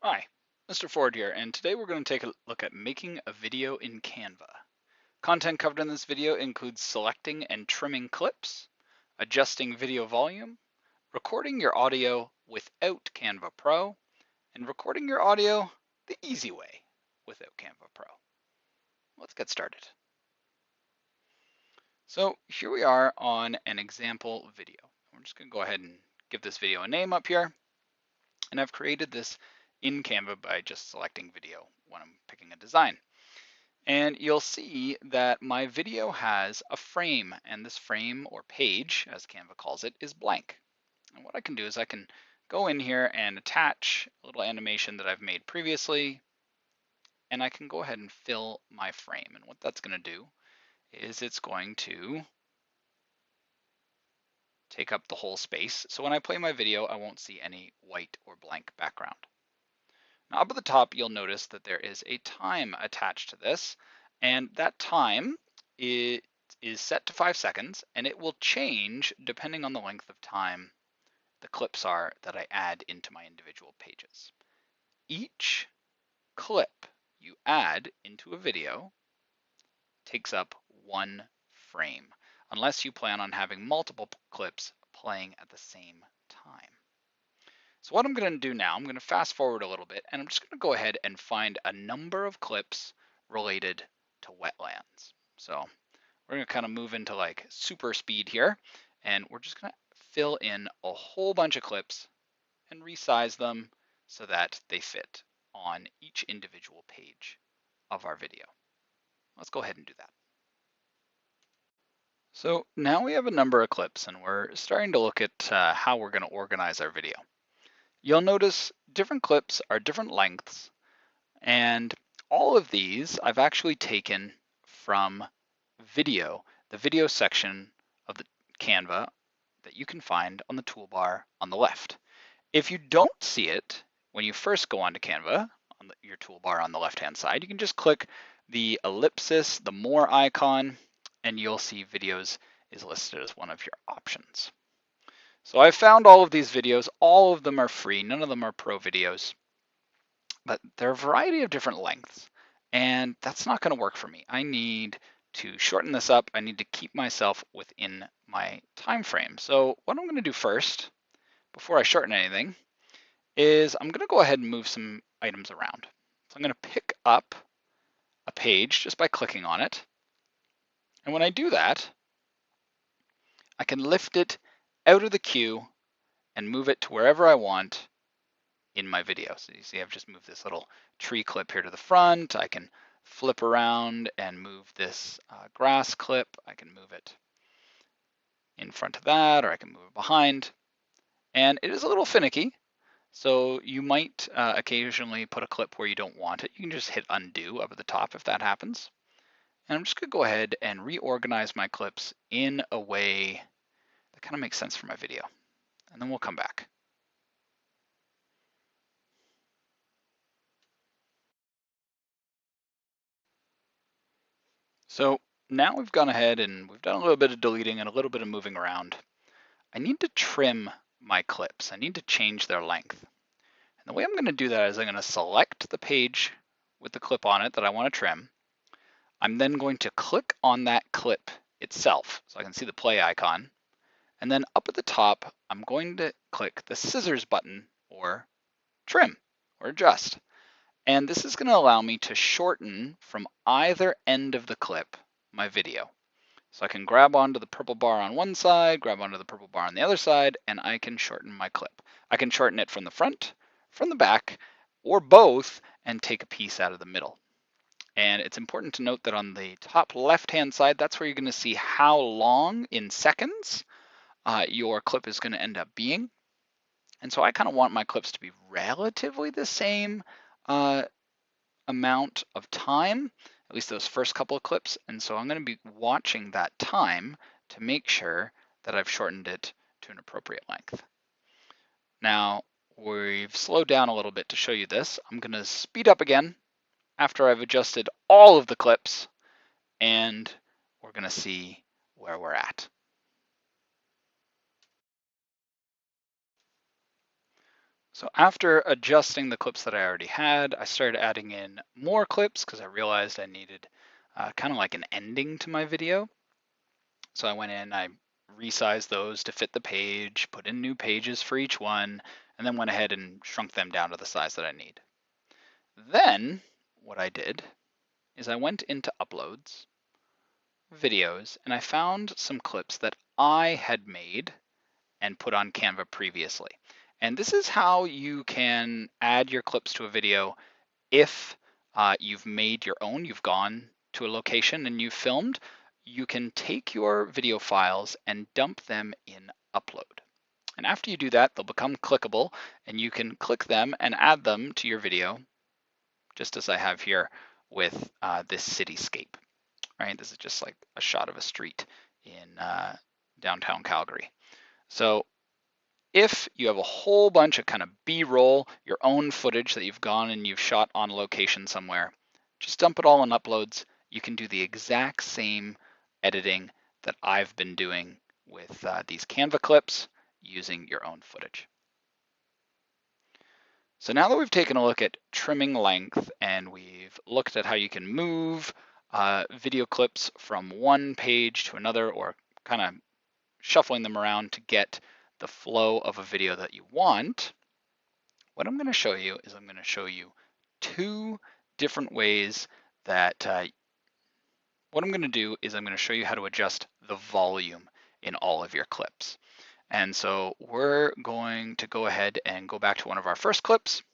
Hi, Mr. Ford here, and today we're going to take a look at making a video in Canva. Content covered in this video includes selecting and trimming clips, adjusting video volume, recording your audio without Canva Pro, and recording your audio the easy way without Canva Pro. Let's get started. So here we are on an example video. We're just going to go ahead and give this video a name up here. And I've created this in Canva by just selecting video when I'm picking a design. And you'll see that my video has a frame, and this frame or page, as Canva calls it, is blank. And what I can do is I can go in here and attach a little animation that I've made previously, and I can go ahead and fill my frame. And what that's going to do is it's going to take up the whole space. So when I play my video, I won't see any white or blank background. Now up at the top, you'll notice that there is a time attached to this, and that time is set to 5 seconds, and it will change depending on the length of time the clips are that I add into my individual pages. Each clip you add into a video takes up 1 frame, unless you plan on having multiple clips playing at the same time. So what I'm going to do now, I'm going to fast forward a little bit, and I'm just going to go ahead and find a number of clips related to wetlands. So we're going to kind of move into like super speed here, and we're just going to fill in a whole bunch of clips and resize them so that they fit on each individual page of our video. Let's go ahead and do that. So now we have a number of clips, and we're starting to look at how we're going to organize our video. You'll notice different clips are different lengths, and all of these I've actually taken from video, the video section of the Canva that you can find on the toolbar on the left. If you don't see it when you first go onto Canva, on your toolbar on the left-hand side, you can just click the ellipsis, the more icon, and you'll see videos is listed as one of your options. So I found all of these videos. All of them are free. None of them are pro videos, but they're a variety of different lengths, and that's not going to work for me. I need to shorten this up. I need to keep myself within my time frame. So what I'm going to do first, before I shorten anything, is I'm going to go ahead and move some items around. So I'm going to pick up a page just by clicking on it. And when I do that, I can lift it out of the queue and move it to wherever I want in my video. So you see I've just moved this little tree clip here to the front. I can flip around and move this grass clip. I can move it in front of that, or I can move it behind. And it is a little finicky, so you might occasionally put a clip where you don't want it. You can just hit undo up at the top if that happens. And I'm just going to go ahead and reorganize my clips in a way that kind of makes sense for my video. And then we'll come back. So now we've gone ahead and we've done a little bit of deleting and a little bit of moving around. I need to trim my clips. I need to change their length. And the way I'm going to do that is I'm going to select the page with the clip on it that I want to trim. I'm then going to click on that clip itself so I can see the play icon. And then up at the top, I'm going to click the scissors button or trim or adjust. And this is going to allow me to shorten from either end of the clip my video. So I can grab onto the purple bar on one side, grab onto the purple bar on the other side, and I can shorten my clip. I can shorten it from the front, from the back, or both, and take a piece out of the middle. And it's important to note that on the top left-hand side, that's where you're going to see how long in seconds your clip is going to end up being. And so I kind of want my clips to be relatively the same amount of time, at least those first couple of clips. And so I'm going to be watching that time to make sure that I've shortened it to an appropriate length. Now, we've slowed down a little bit to show you this. I'm going to speed up again after I've adjusted all of the clips, and we're going to see where we're at. So after adjusting the clips that I already had, I started adding in more clips because I realized I needed kind of like an ending to my video. So I went in, I resized those to fit the page, put in new pages for each one, and then went ahead and shrunk them down to the size that I need. Then what I did is I went into Uploads, Videos, and I found some clips that I had made and put on Canva previously. And this is how you can add your clips to a video if you've made your own, you've gone to a location and you've filmed. You can take your video files and dump them in Upload. And after you do that, they'll become clickable and you can click them and add them to your video, just as I have here with this cityscape, right? This is just like a shot of a street in downtown Calgary. So if you have a whole bunch of kind of B-roll, your own footage that you've gone and you've shot on location somewhere, just dump it all in Uploads. You can do the exact same editing that I've been doing with these Canva clips using your own footage. So now that we've taken a look at trimming length and we've looked at how you can move video clips from one page to another or kind of shuffling them around to get the flow of a video that you want, what I'm going to show you is I'm going to show you two different ways that what I'm going to do is I'm going to show you how to adjust the volume in all of your clips. And so we're going to go ahead and go back to one of our first clips,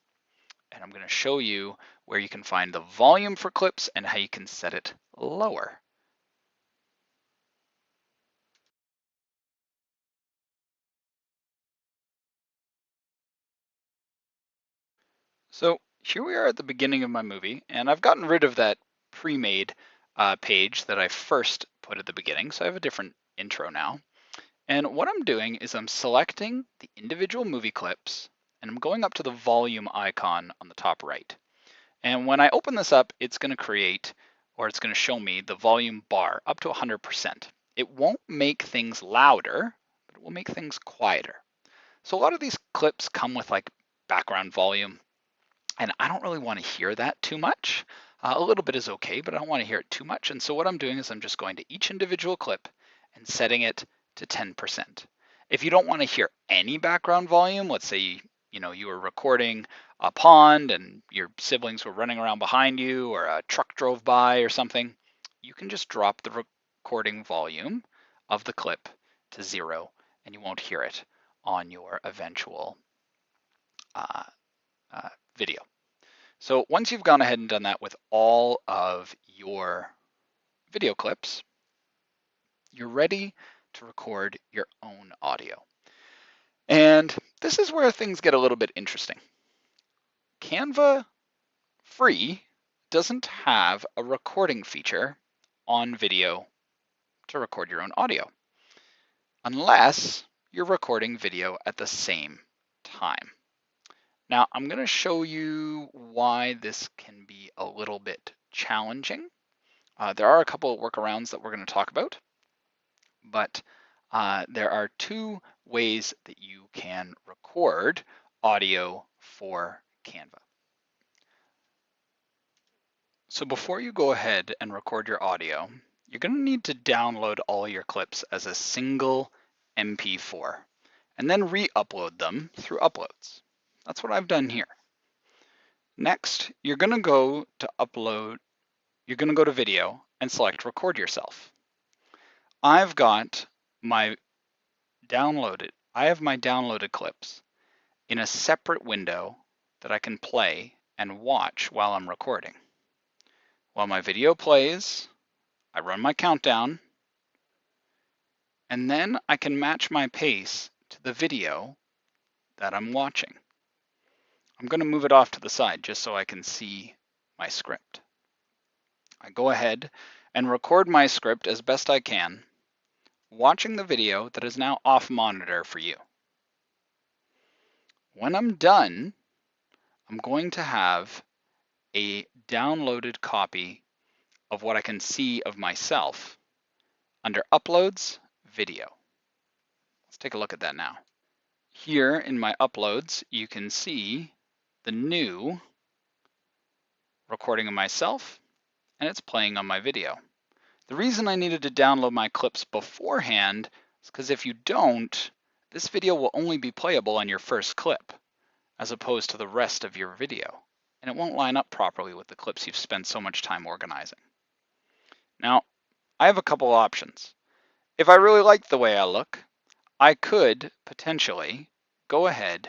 and I'm going to show you where you can find the volume for clips and how you can set it lower. So here we are at the beginning of my movie, and I've gotten rid of that pre-made page that I first put at the beginning, so I have a different intro now. And what I'm doing is I'm selecting the individual movie clips, and I'm going up to the volume icon on the top right. And when I open this up, it's going to create, or it's going to show me the volume bar up to 100%. It won't make things louder, but it will make things quieter. So a lot of these clips come with like background volume, and I don't really want to hear that too much. A little bit is okay, but I don't want to hear it too much. And so what I'm doing is I'm just going to each individual clip and setting it to 10%. If you don't want to hear any background volume, let's say you were recording a pond and your siblings were running around behind you or a truck drove by or something, you can just drop the recording volume of the clip to 0 and you won't hear it on your eventual video. So once you've gone ahead and done that with all of your video clips, you're ready to record your own audio. And this is where things get a little bit interesting. Canva Free doesn't have a recording feature on video to record your own audio, unless you're recording video at the same time. Now, I'm going to show you why this can be a little bit challenging. There are a couple of workarounds that we're going to talk about, but there are two ways that you can record audio for Canva. So before you go ahead and record your audio, you're going to need to download all your clips as a single MP4 and then re-upload them through Uploads. That's what I've done here. Next, you're going to go to Video and select Record Yourself. I have my downloaded clips in a separate window that I can play and watch while I'm recording. While my video plays, I run my countdown, and then I can match my pace to the video that I'm watching. I'm going to move it off to the side just so I can see my script. I go ahead and record my script as best I can, watching the video that is now off monitor for you. When I'm done, I'm going to have a downloaded copy of what I can see of myself under Uploads, Video. Let's take a look at that now. Here in my uploads, you can see the new recording of myself, and it's playing on my video. The reason I needed to download my clips beforehand is because if you don't, this video will only be playable on your first clip, as opposed to the rest of your video, and it won't line up properly with the clips you've spent so much time organizing. Now, I have a couple options. If I really like the way I look, I could potentially go ahead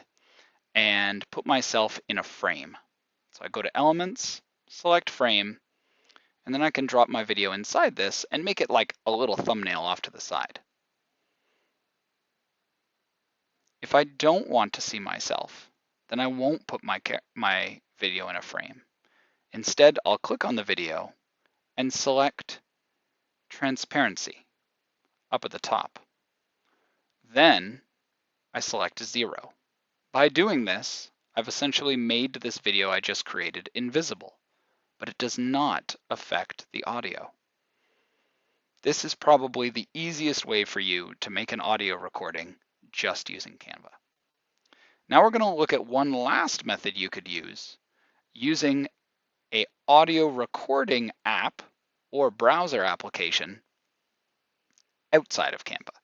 and put myself in a frame. So I go to Elements, select Frame, and then I can drop my video inside this and make it like a little thumbnail off to the side. If I don't want to see myself, then I won't put my video in a frame. Instead, I'll click on the video and select Transparency up at the top. Then I select 0. By doing this, I've essentially made this video I just created invisible, but it does not affect the audio. This is probably the easiest way for you to make an audio recording just using Canva. Now we're going to look at one last method you could use using an audio recording app or browser application outside of Canva.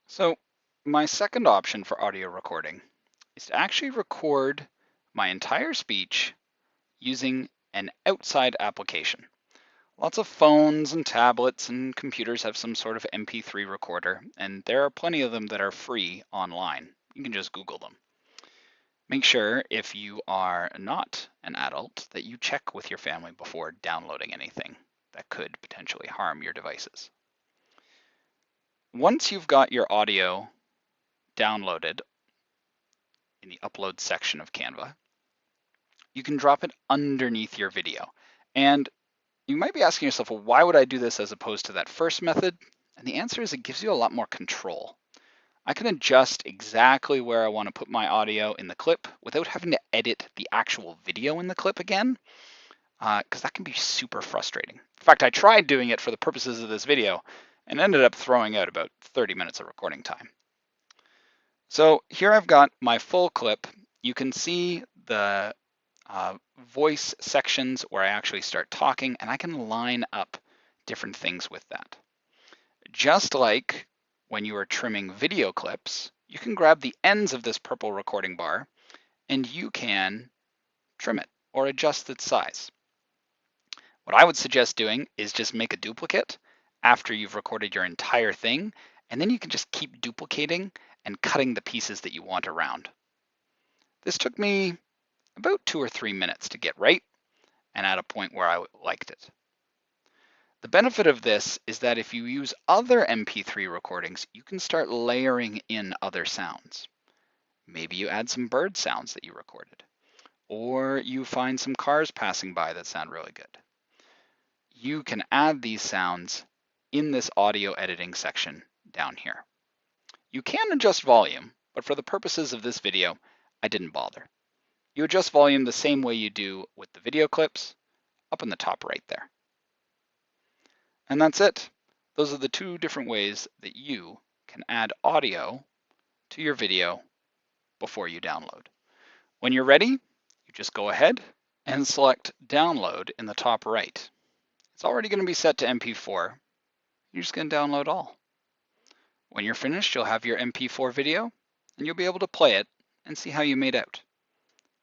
So my second option for audio recording is to actually record my entire speech using an outside application. Lots of phones and tablets and computers have some sort of MP3 recorder, and there are plenty of them that are free online. You can just Google them. Make sure, if you are not an adult, that you check with your family before downloading anything that could potentially harm your devices. Once you've got your audio downloaded in the upload section of Canva, you can drop it underneath your video. And you might be asking yourself, well, why would I do this as opposed to that first method? And the answer is it gives you a lot more control. I can adjust exactly where I want to put my audio in the clip without having to edit the actual video in the clip again, because that can be super frustrating. In fact, I tried doing it for the purposes of this video and ended up throwing out about 30 minutes of recording time. So here I've got my full clip. You can see the voice sections where I actually start talking, and I can line up different things with that. Just like when you are trimming video clips, you can grab the ends of this purple recording bar and you can trim it or adjust its size. What I would suggest doing is just make a duplicate after you've recorded your entire thing, and then you can just keep duplicating and cutting the pieces that you want around. This took me about 2 or 3 minutes to get right and at a point where I liked it. The benefit of this is that if you use other MP3 recordings, you can start layering in other sounds. Maybe you add some bird sounds that you recorded, or you find some cars passing by that sound really good. You can add these sounds in this audio editing section down here. You can adjust volume, but for the purposes of this video, I didn't bother. You adjust volume the same way you do with the video clips, up in the top right there. And that's it. Those are the 2 different ways that you can add audio to your video before you download. When you're ready, you just go ahead and select download in the top right. It's already going to be set to MP4. You're just going to download all. When you're finished, you'll have your MP4 video and you'll be able to play it and see how you made out.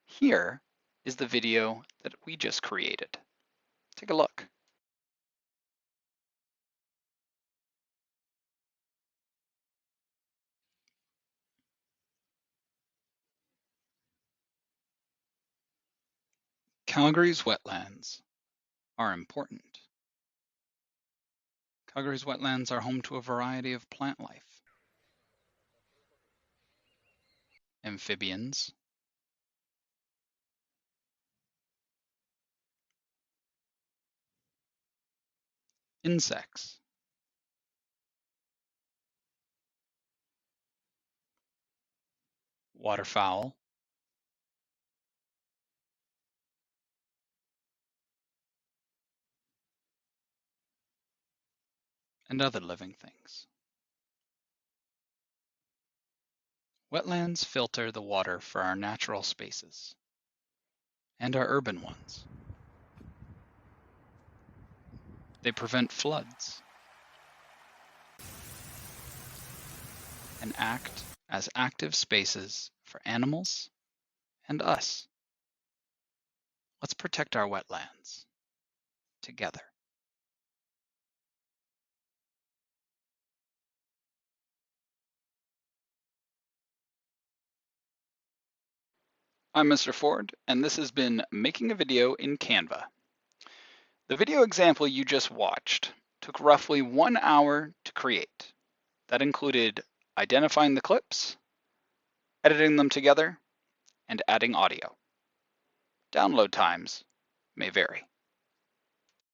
Here is the video that we just created. Take a look. Calgary's wetlands are important. Calgary's wetlands are home to a variety of plant life. Amphibians, insects, waterfowl, and other living things. Wetlands filter the water for our natural spaces and our urban ones. They prevent floods and act as active spaces for animals and us. Let's protect our wetlands together. I'm Mr. Ford, and this has been Making a Video in Canva. The video example you just watched took roughly 1 hour to create. That included identifying the clips, editing them together, and adding audio. Download times may vary.